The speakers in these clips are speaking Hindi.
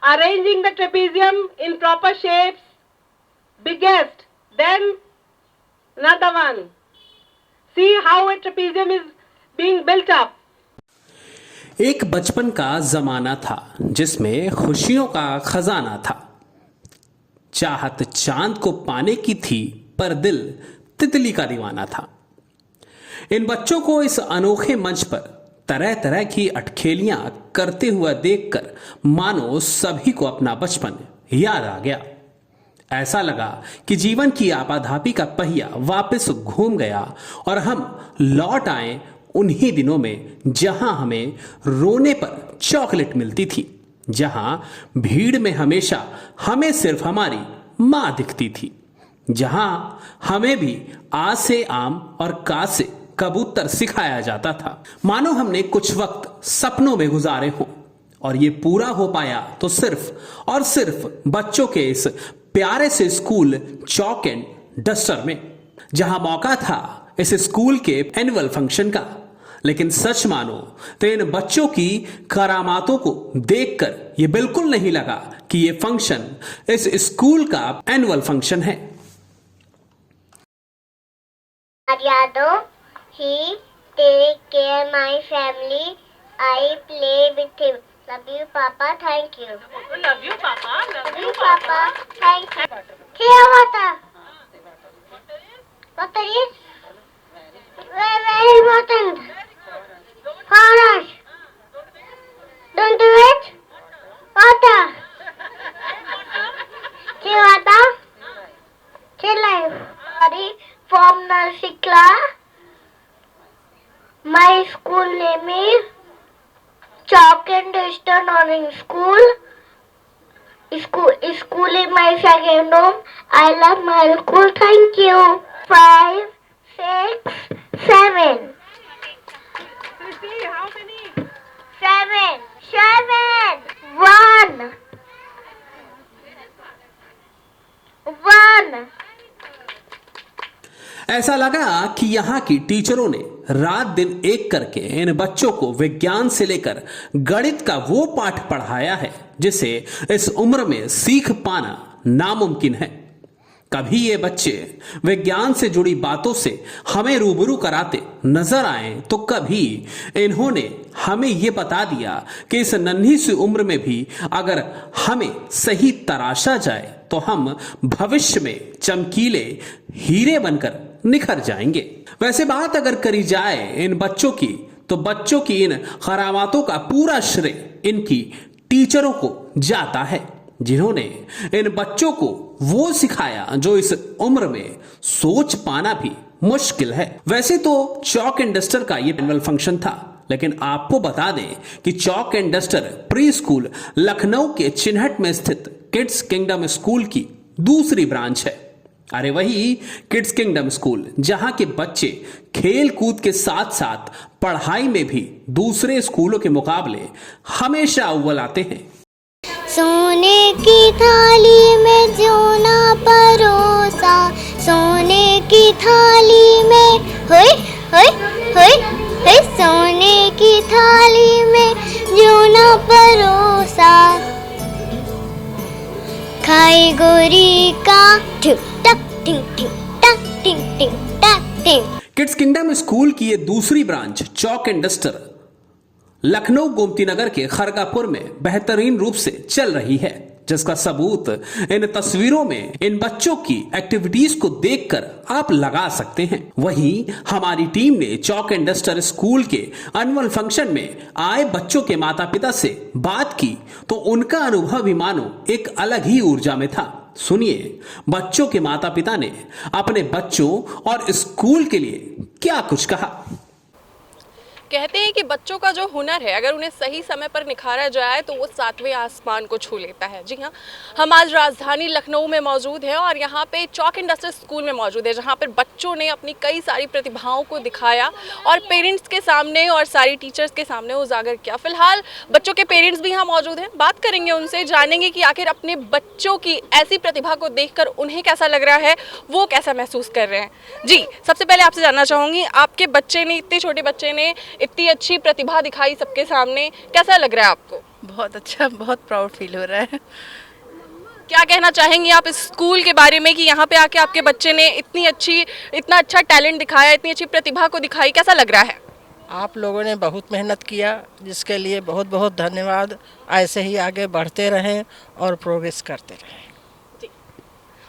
arranging the trapezium in proper shapes, biggest, then another one. See how a trapezium is being built up. एक बचपन का जमाना था जिसमें खुशियों का खजाना था। चाहत चांद को पाने की थी पर दिल तितली का दीवाना था। इन बच्चों को इस अनोखे मंच पर तरह तरह की अटखेलियां करते हुआ देखकर मानो सभी को अपना बचपन याद आ गया। ऐसा लगा कि जीवन की आपाधापी का पहिया वापस घूम गया और हम लौट आए उन्हीं दिनों में जहां हमें रोने पर चॉकलेट मिलती थी, जहां भीड़ में हमेशा हमें सिर्फ हमारी मां दिखती थी, जहां हमें भी आ से आम और का से कबूतर सिखाया जाता था। मानो हमने कुछ वक्त सपनों में गुजारे हों और ये पूरा हो पाया तो सिर्फ और सिर्फ बच्चों के इस प्यारे से स्कूल चॉक एंड डस्टर में, जहां मौका था इस स्कूल के एनुअल फंक्शन का। लेकिन सच मानो तो इन बच्चों की करामातों को देखकर ये बिल्कुल नहीं लगा कि ये फंक्शन इस स्कूल का एनुअल फंक्शन है। Yadav, he take care my family. I play with him. Love you, Papa. Thank you. Love you, Papa. Love you, Papa. Thank you. Here, water. Water is very important for us. Don't do it. Water. Here, water. Here, life. Sorry, from Narsikla. My school name is Chalk and Duster Learning School. School is my second home. I love my school. Thank you. 5, 6, 7. See how many? 7. 1. 1. ऐसा लगा कि यहाँ की टीचरों ने रात दिन एक करके इन बच्चों को विज्ञान से लेकर गणित का वो पाठ पढ़ाया है जिसे इस उम्र में सीख पाना नामुमकिन है। कभी ये बच्चे विज्ञान से जुड़ी बातों से हमें रूबरू कराते नजर आए तो कभी इन्होंने हमें ये बता दिया कि इस नन्ही सी उम्र में भी अगर हमें सही तराशा जाए तो हम भविष्य में चमकीले हीरे बनकर निखर जाएंगे। वैसे बात अगर करी जाए इन बच्चों की तो बच्चों की इन करामातों का पूरा श्रेय इनकी टीचरों को जाता है, जिन्होंने इन बच्चों को वो सिखाया जो इस उम्र में सोच पाना भी मुश्किल है। वैसे तो चॉक एंड डस्टर का ये एनुअल फंक्शन था, लेकिन आपको बता दें कि chalk and duster pre school Lucknow के चिन्हट में स्थित किड्स किंगडम स्कूल की दूसरी ब्रांच है। अरे वही किड्स किंगडम स्कूल जहां के बच्चे खेल कूद के साथ साथ पढ़ाई में भी दूसरे स्कूलों के मुकाबले हमेशा अव्वल आते हैं। सोने की थाली में जो ना परोसा, सोने की थाली में होय होय होय होय, सोने की थाली में जो ना परोसा, खाई गोरी का ठिक टक टिंग टिंग टक टिंग टिंग टक टिंग। किड्स किंगडम स्कूल की ये दूसरी branch chalk and duster Lucknow Gomti Nagar के खरगापुर में बेहतरीन रूप से चल रही है, जिसका सबूत इन तस्वीरों में इन बच्चों की एक्टिविटीज को देखकर आप लगा सकते हैं। वहीं हमारी टीम ने चॉक एंड डस्टर स्कूल के एनुअल फंक्शन में आए बच्चों के माता पिता से बात की तो उनका अनुभव भी मानो एक अलग ही ऊर्जा में था। सुनिए बच्चों के माता पिता ने अपने बच्चों और स्कूल के लिए क्या कुछ कहा। कहते हैं कि बच्चों का जो हुनर है अगर उन्हें सही समय पर निखारा जाए तो वो 7वें आसमान को छू लेता है। जी हाँ, हम आज राजधानी लखनऊ में मौजूद हैं और यहाँ पे चॉक एंड डस्टर स्कूल में मौजूद है, जहाँ पर बच्चों ने अपनी कई सारी प्रतिभाओं को दिखाया और पेरेंट्स के सामने और सारी टीचर्स के सामने उजागर किया। फिलहाल बच्चों के पेरेंट्स भी यहाँ मौजूद हैं, बात करेंगे उनसे, जानेंगे कि आखिर अपने बच्चों की ऐसी प्रतिभा को देखकर उन्हें कैसा लग रहा है, वो कैसा महसूस कर रहे हैं। जी, सबसे पहले आपसे जानना चाहूँगी, आपके बच्चे ने, इतने छोटे बच्चे ने इतनी अच्छी प्रतिभा दिखाई सबके सामने, कैसा लग रहा है आपको? बहुत अच्छा, बहुत प्राउड फील हो रहा है। क्या कहना चाहेंगी आप इस स्कूल के बारे में कि यहाँ पे आके आपके बच्चे ने इतना अच्छा टैलेंट दिखाया, इतनी अच्छी प्रतिभा को दिखाई, कैसा लग रहा है? आप लोगों ने बहुत मेहनत किया, जिसके लिए बहुत बहुत धन्यवाद। ऐसे ही आगे बढ़ते रहें और प्रोग्रेस करते रहें।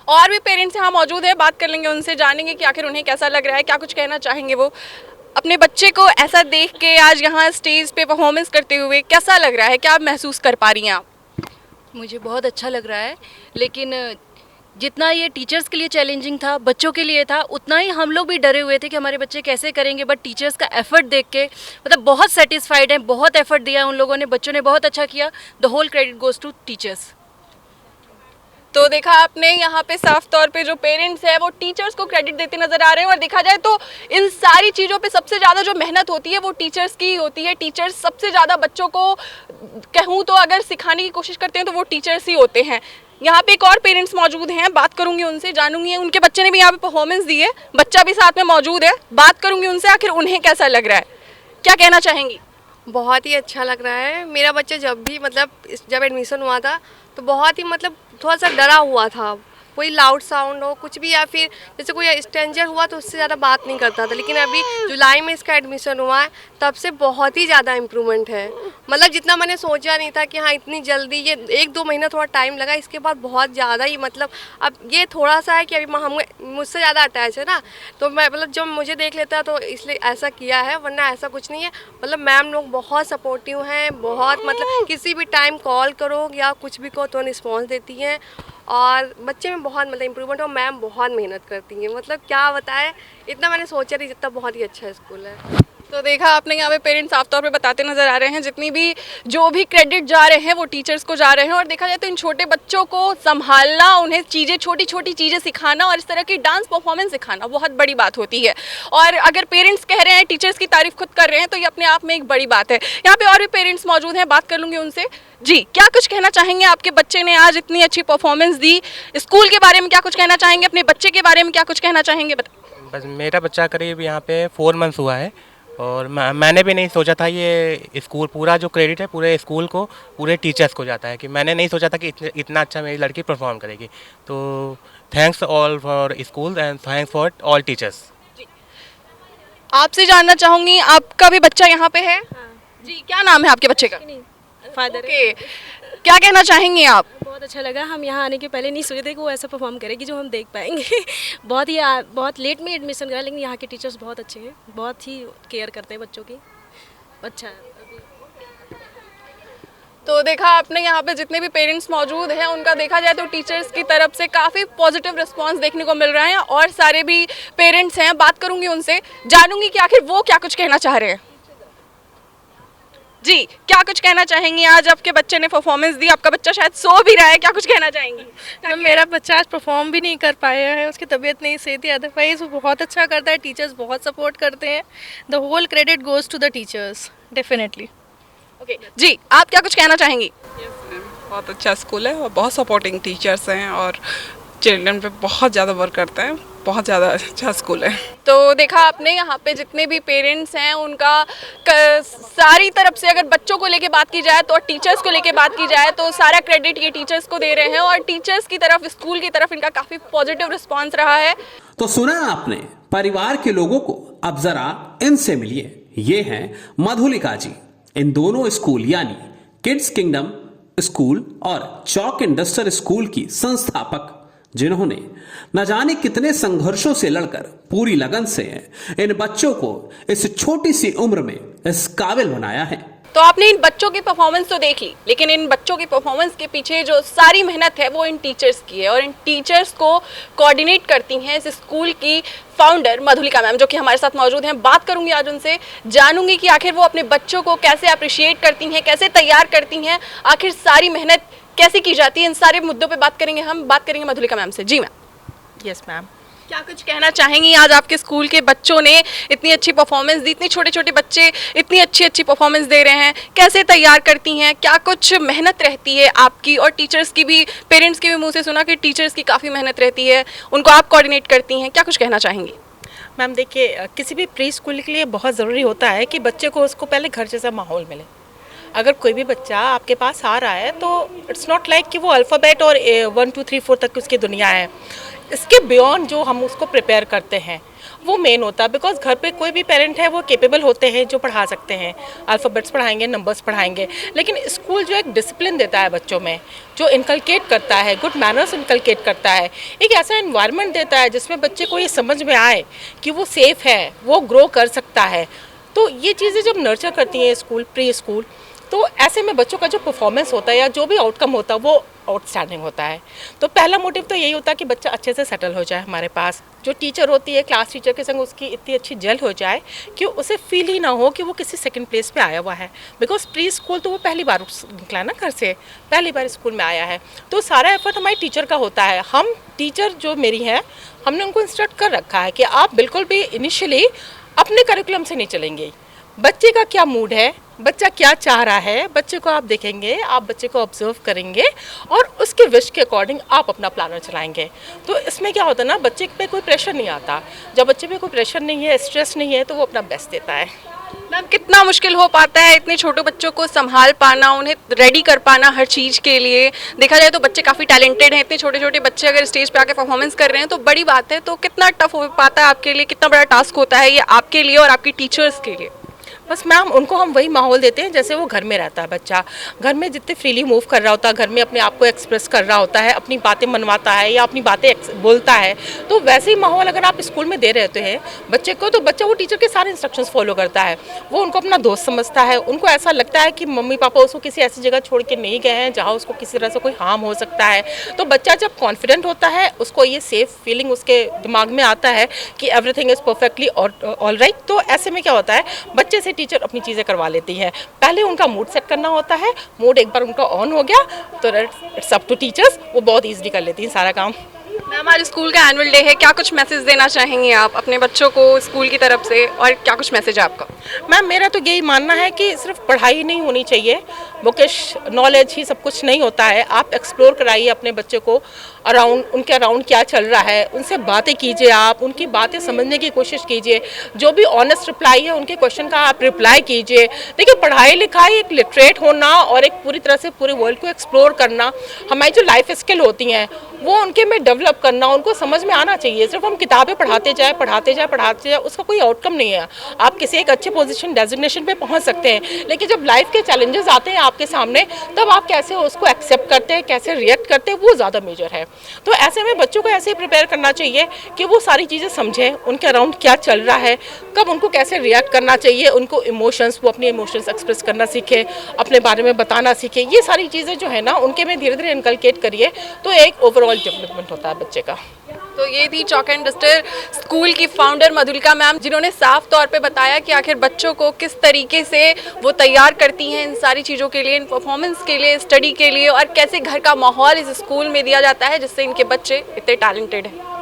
और भी पेरेंट्स यहाँ मौजूद है, बात कर लेंगे उनसे, जानेंगे कि आखिर उन्हें कैसा लग रहा है, क्या कुछ कहना चाहेंगे वो अपने बच्चे को ऐसा देख के आज यहाँ स्टेज पे परफॉर्मेंस करते हुए। कैसा लग रहा है, क्या आप महसूस कर पा रही हैं आप? मुझे बहुत अच्छा लग रहा है, लेकिन जितना ये टीचर्स के लिए चैलेंजिंग था, बच्चों के लिए था, उतना ही हम लोग भी डरे हुए थे कि हमारे बच्चे कैसे करेंगे। बट टीचर्स का एफर्ट देख के मतलब बहुत सेटिस्फाइड हैं, बहुत एफर्ट दिया उन लोगों ने, बच्चों ने बहुत अच्छा किया। The whole credit goes to teachers. तो देखा आपने यहाँ पे साफ तौर पे जो पेरेंट्स है वो टीचर्स को क्रेडिट देते नजर आ रहे हैं। और देखा जाए तो इन सारी चीज़ों पे सबसे ज़्यादा जो मेहनत होती है वो टीचर्स की होती है। टीचर्स सबसे ज़्यादा बच्चों को कहूँ तो अगर सिखाने की कोशिश करते हैं तो वो टीचर्स ही होते हैं। यहाँ पे एक और पेरेंट्स मौजूद हैं, बात करूंगी उनसे, जानूंगी उनके बच्चे ने भी यहाँ पे परफॉर्मेंस दी है, बच्चा भी साथ में मौजूद है, बात करूंगी उनसे आखिर उन्हें कैसा लग रहा है, क्या कहना चाहेंगी? बहुत ही अच्छा लग रहा है। मेरा बच्चा जब एडमिशन हुआ था तो बहुत ही थोड़ा सा डरा हुआ था, कोई लाउड साउंड हो कुछ भी, या फिर जैसे कोई स्ट्रेंजर हुआ तो उससे ज़्यादा बात नहीं करता था। लेकिन अभी जुलाई में इसका एडमिशन हुआ है, तब से बहुत ही ज़्यादा इम्प्रूवमेंट है। जितना मैंने सोचा नहीं था कि हाँ इतनी जल्दी, ये 1-2 महीना थोड़ा टाइम लगा, इसके बाद बहुत ज़्यादा ही अब ये थोड़ा सा है कि अभी हम मुझसे ज़्यादा अटैच है ना, तो मैं जब मुझे देख लेता है तो इसलिए ऐसा किया है, वरना ऐसा कुछ नहीं है। मैम लोग बहुत सपोर्टिव हैं, बहुत किसी भी टाइम कॉल करो या कुछ भी कहो तो रिस्पॉन्स देती हैं। और बच्चे में बहुत इम्प्रूवमेंट हो, मैम बहुत मेहनत करती हैं, क्या बताएं, इतना मैंने सोचा नहीं जितना बहुत ही अच्छा स्कूल है। तो देखा आपने यहाँ पे पेरेंट्स साफ तौर पे बताते नजर आ रहे हैं, जो भी क्रेडिट जा रहे हैं वो टीचर्स को जा रहे हैं। और देखा जाए तो इन छोटे बच्चों को संभालना, उन्हें छोटी छोटी चीज़ें सिखाना और इस तरह की डांस परफॉर्मेंस सिखाना बहुत बड़ी बात होती है। और अगर पेरेंट्स कह रहे हैं, टीचर्स की तारीफ खुद कर रहे हैं, तो ये अपने आप में एक बड़ी बात है। यहाँ पे और भी पेरेंट्स मौजूद हैं, बात कर लूँगी उनसे। जी, क्या कुछ कहना चाहेंगे? आपके बच्चे ने आज इतनी अच्छी परफॉर्मेंस दी, स्कूल के बारे में क्या कुछ कहना चाहेंगे, अपने बच्चे के बारे में क्या कुछ कहना चाहेंगे? बस मेरा बच्चा करीब यहाँ पे 4 मंथ्स हुआ है और मैंने भी नहीं सोचा था ये स्कूल, पूरा जो क्रेडिट है पूरे स्कूल को, पूरे टीचर्स को जाता है, कि मैंने नहीं सोचा था कि इतना अच्छा मेरी लड़की परफॉर्म करेगी। तो thanks all for school and thanks for all teachers. आपसे जानना चाहूँगी, आपका भी बच्चा यहाँ पे है? जी, क्या नाम है आपके बच्चे का? फादर। क्या कहना चाहेंगे आप? बहुत अच्छा लगा, हम यहाँ आने के पहले नहीं सोचे थे कि वो ऐसा परफॉर्म करेगी जो हम देख पाएंगे। बहुत लेट में एडमिशन करा, लेकिन यहाँ के टीचर्स बहुत अच्छे हैं, बहुत ही केयर करते हैं बच्चों की। अच्छा है। तो देखा आपने यहाँ पे जितने भी पेरेंट्स मौजूद हैं उनका देखा जाए तो टीचर्स की तरफ से काफ़ी पॉजिटिव रिस्पांस देखने को मिल रहा है। और सारे भी पेरेंट्स हैं, बात करूँगी उनसे, जानूंगी कि आखिर वो क्या कुछ कहना चाह रहे हैं। जी, क्या कुछ कहना चाहेंगी? आज आपके बच्चे ने परफॉर्मेंस दी, आपका बच्चा शायद सो भी रहा है, क्या कुछ कहना चाहेंगी? मेरा बच्चा आज परफॉर्म भी नहीं कर पाया है, उसकी तबीयत नहीं सही थी, अदरवाइज वो बहुत अच्छा करता है, टीचर्स बहुत सपोर्ट करते हैं। The whole credit goes to the teachers, definitely. Okay जी, आप क्या कुछ कहना चाहेंगी? बहुत अच्छा स्कूल है और बहुत सपोर्टिंग टीचर्स हैं और चिल्ड्रन पे बहुत ज़्यादा वर्क करते हैं, बहुत ज़्यादा अच्छा स्कूल है। तो देखा आपने यहाँ पे जितने भी पेरेंट्स हैं उनका सारी तरफ से अगर बच्चों को लेके बात की जाए तो, और टीचर्स को लेके बात की जाए तो सारा क्रेडिट ये टीचर्स को दे रहे हैं। और टीचर्स की तरफ, स्कूल की तरफ इनका काफ़ी पॉजिटिव रिस्पॉन्स रहा है। तो सुना आपने परिवार के लोगों को, अब जरा इनसे मिलिए। ये हैं मधुलिका जी। इन दोनों स्कूल यानी किड्स किंगडम स्कूल और चॉक एंड डस्टर स्कूल की संस्थापक, जिन्होंने न जाने कितने संघर्षों से लड़कर पूरी लगन से इन बच्चों को इस छोटी सी उम्र में इस काबिल बनाया है। तो आपने इन बच्चों की परफॉर्मेंस तो देख ली, लेकिन इन बच्चों की परफॉर्मेंस के पीछे जो सारी मेहनत है वो इन टीचर्स की है। और इन टीचर्स को कोऑर्डिनेट करती हैं इस स्कूल की फाउंडर मधुलिका मैम, जो कि हमारे साथ मौजूद हैं। बात करूंगी आज उनसे, जानूंगी कि आखिर वो अपने बच्चों को कैसे अप्रिशिएट करती हैं, कैसे तैयार करती हैं, आखिर सारी मेहनत कैसे की जाती है। इन सारे मुद्दों पे बात करेंगे, हम बात करेंगे मधुलिका मैम से। जी मैम। Yes ma'am. क्या कुछ कहना चाहेंगी? आज आपके स्कूल के बच्चों ने इतनी अच्छी परफॉर्मेंस दी, इतने छोटे छोटे बच्चे इतनी अच्छी परफॉर्मेंस दे रहे हैं, कैसे तैयार करती हैं, क्या कुछ मेहनत रहती है आपकी? और टीचर्स की भी, पेरेंट्स के भी मुंह से सुना कि टीचर्स की काफ़ी मेहनत रहती है, उनको आप कोऑर्डिनेट करती हैं, क्या कुछ कहना चाहेंगी? मैम देखिए, किसी भी प्री स्कूल के लिए बहुत ज़रूरी होता है कि बच्चे को उसको पहले घर जैसा माहौल मिले। अगर कोई भी बच्चा आपके पास आ रहा है तो इट्स नॉट लाइक कि वो अल्फ़ाबेट और 1 2 3 4 तक की उसकी दुनिया है। इसके बियॉन्ड जो हम उसको प्रिपेयर करते हैं वो मेन होता है, बिकॉज घर पे कोई भी पेरेंट है वो केपेबल होते हैं जो पढ़ा सकते हैं, अल्फ़ाबेट्स पढ़ाएंगे, नंबर्स पढ़ाएंगे, लेकिन स्कूल जो एक डिसिप्लिन देता है बच्चों में, जो इनकलकेट करता है, गुड मैनर्स इनकलकेट करता है, एक ऐसा एनवायरनमेंट देता है जिसमें बच्चे को ये समझ में आए कि वो सेफ़ है, वो ग्रो कर सकता है। तो ये चीज़ें जब नर्चर करती हैं स्कूल, प्री स्कूल, तो ऐसे में बच्चों का जो परफॉर्मेंस होता है या जो भी आउटकम होता है वो आउटस्टैंडिंग होता है। तो पहला मोटिव तो यही होता है कि बच्चा अच्छे से सेटल हो जाए हमारे पास, जो टीचर होती है क्लास टीचर के संग उसकी इतनी अच्छी जेल हो जाए कि उसे फील ही ना हो कि वो किसी सेकंड प्लेस पे आया हुआ है, बिकॉज प्री स्कूल तो वो पहली बार निकला ना घर से, पहली बार स्कूल में आया है। तो सारा एफर्ट हमारी टीचर का होता है। हम टीचर जो मेरी हैं, हमने उनको इंस्ट्रक्ट कर रखा है कि आप बिल्कुल भी इनिशियली अपने करिकुलम से नहीं चलेंगे, बच्चे का क्या मूड है, बच्चा क्या चाह रहा है, बच्चे को आप देखेंगे, आप बच्चे को ऑब्जर्व करेंगे और उसके विश के अकॉर्डिंग आप अपना प्लानर चलाएंगे। तो इसमें क्या होता है ना, बच्चे पे कोई प्रेशर नहीं आता। जब बच्चे पे कोई प्रेशर नहीं है, स्ट्रेस नहीं है, तो वो अपना बेस्ट देता है। मैम कितना मुश्किल हो पाता है इतने छोटे बच्चों को संभाल पाना, उन्हें रेडी कर पाना हर चीज़ के लिए। देखा जाए तो बच्चे काफ़ी टैलेंटेड हैं, इतने छोटे छोटे बच्चे अगर स्टेज पे आके परफॉर्मेंस कर रहे हैं तो बड़ी बात है। तो कितना टफ हो पाता है आपके लिए, कितना बड़ा टास्क होता है ये आपके लिए और आपकी टीचर्स के लिए? बस मैम उनको हम वही माहौल देते हैं जैसे वो घर में रहता है बच्चा। घर में जितने फ्रीली मूव कर रहा होता है, घर में अपने आप को एक्सप्रेस कर रहा होता है, अपनी बातें मनवाता है या अपनी बातें बोलता है, तो वैसे ही माहौल अगर आप स्कूल में दे रहे होते हैं बच्चे को, तो बच्चा वो टीचर के सारे इंस्ट्रक्शंस फॉलो करता है। वो उनको अपना दोस्त समझता है, उनको ऐसा लगता है कि मम्मी पापा उसको किसी ऐसी जगह छोड़ के नहीं गए हैं जहाँ उसको किसी तरह से कोई हार्म हो सकता है। तो बच्चा जब कॉन्फिडेंट होता है, उसको ये सेफ फीलिंग उसके दिमाग में आता है कि everything is perfectly all right. तो ऐसे में क्या होता है, बच्चे से टीचर अपनी चीज़ें करवा लेती है। पहले उनका मूड सेट करना होता है, मूड एक बार उनका ऑन हो गया तो इट्स अप टू टीचर्स, वो बहुत ईजिली कर लेती हैं सारा काम। मैम आज स्कूल का एनुअल डे है, क्या कुछ मैसेज देना चाहेंगे आप अपने बच्चों को स्कूल की तरफ से, और क्या कुछ मैसेज है आपका? मैम मेरा तो यही मानना है कि सिर्फ पढ़ाई नहीं होनी चाहिए, बुकिश नॉलेज ही सब कुछ नहीं होता है। आप एक्सप्लोर कराइए अपने बच्चे को अराउंड, उनके अराउंड क्या चल रहा है, उनसे बातें कीजिए, आप उनकी बातें समझने की कोशिश कीजिए। जो भी ऑनेस्ट रिप्लाई है उनके क्वेश्चन का आप रिप्लाई कीजिए। देखिए पढ़ाई लिखाई, एक लिटरेट होना और एक पूरी तरह से पूरे वर्ल्ड को एक्सप्लोर करना, हमारी जो लाइफ स्किल होती हैं वो उनके में डेवलप करना, उनको समझ में आना चाहिए। सिर्फ हम किताबें पढ़ाते जाए उसका कोई आउटकम नहीं है। आप किसी एक अच्छे पोजीशन डेजिग्नेशन पे पहुंच सकते हैं, लेकिन जब लाइफ के चैलेंजेस आते हैं आपके सामने, तब आप कैसे उसको एक्सेप्ट करते हैं, कैसे रिएक्ट करते हैं, वो ज़्यादा मेजर है। तो ऐसे में बच्चों को ऐसे ही प्रिपेयर करना चाहिए कि वो सारी चीज़ें समझें, उनके अराउंड क्या चल रहा है, कब उनको कैसे रिएक्ट करना चाहिए, उनको इमोशंस, वो अपने इमोशंस एक्सप्रेस करना सीखें, अपने बारे में बताना सीखें। ये सारी चीज़ें जो है ना उनके में धीरे धीरे इनकलकेट करिए, तो एक ओवरऑल डेवलपमेंट होता है बच्चे का। तो ये थी चॉक एंड डस्टर स्कूल की फाउंडर मधुलिका मैम, जिन्होंने साफ तौर पे बताया कि आखिर बच्चों को किस तरीके से वो तैयार करती हैं इन सारी चीज़ों के लिए, इन परफॉर्मेंस के लिए, स्टडी के लिए, और कैसे घर का माहौल इस स्कूल में दिया जाता है जिससे इनके बच्चे इतने टैलेंटेड हैं।